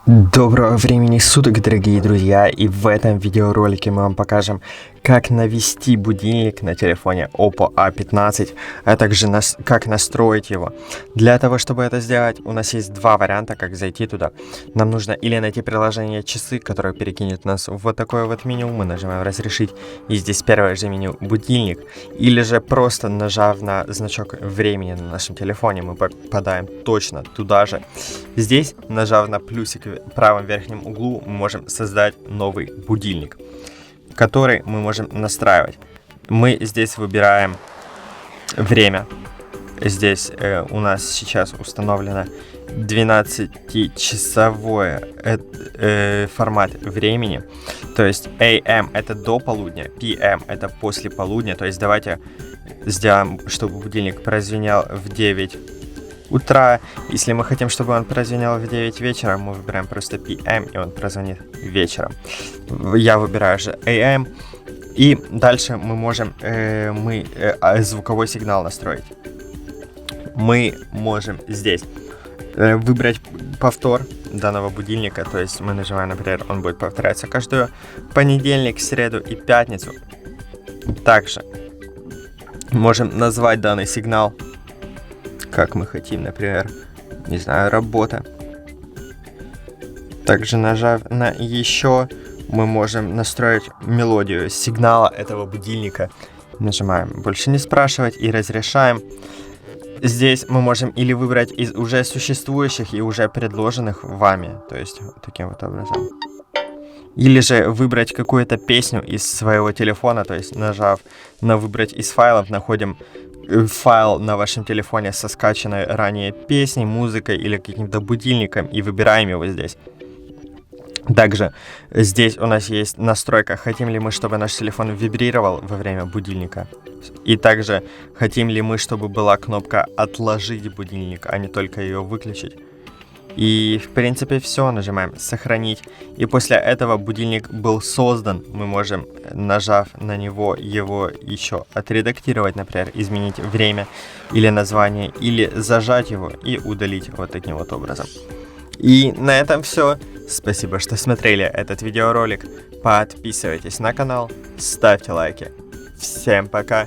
Доброго времени суток, дорогие друзья, и в этом видеоролике мы вам покажем, как навести будильник на телефоне Oppo A15, а также как настроить его. Для того, чтобы это сделать, у нас есть два варианта, как зайти туда. Нам нужно или найти приложение «Часы», которое перекинет нас в вот такое вот меню, мы нажимаем «Разрешить», и здесь первое же меню «Будильник», или же просто нажав на значок времени на нашем телефоне, мы попадаем точно туда же. Здесь, нажав на плюсик в правом верхнем углу, мы можем создать новый будильник, который мы можем настраивать. Мы здесь выбираем время. Здесь у нас сейчас установлено 12-часовой формат времени. То есть AM это до полудня, PM это после полудня. То есть давайте сделаем, чтобы будильник прозвенел в 9 утра. Если мы хотим, чтобы он прозвенел в 9 вечера, мы выбираем просто PM, и он прозвонит вечером. Я выбираю же AM. И дальше мы можем звуковой сигнал настроить. Мы можем здесь выбрать повтор данного будильника. То есть мы нажимаем, например, он будет повторяться каждую понедельник, среду и пятницу. Также можем назвать данный сигнал, как мы хотим, например, не знаю, работа. Также нажав на еще, мы можем настроить мелодию сигнала этого будильника. Нажимаем «Больше не спрашивать» и разрешаем. Здесь мы можем или выбрать из уже существующих и уже предложенных вами, то есть вот таким вот образом. Или же выбрать какую-то песню из своего телефона, то есть нажав на «Выбрать из файлов», находим файл на вашем телефоне со скачанной ранее песней, музыкой или каким-то будильником и выбираем его здесь. Также здесь у нас есть настройка, хотим ли мы, чтобы наш телефон вибрировал во время будильника. И также хотим ли мы, чтобы была кнопка «Отложить будильник», а не только ее выключить. И в принципе все, нажимаем «Сохранить». И после этого будильник был создан. Мы можем, нажав на него, его еще отредактировать, например, изменить время или название, или зажать его и удалить вот таким вот образом. И на этом все. Спасибо, что смотрели этот видеоролик. Подписывайтесь на канал, ставьте лайки. Всем пока!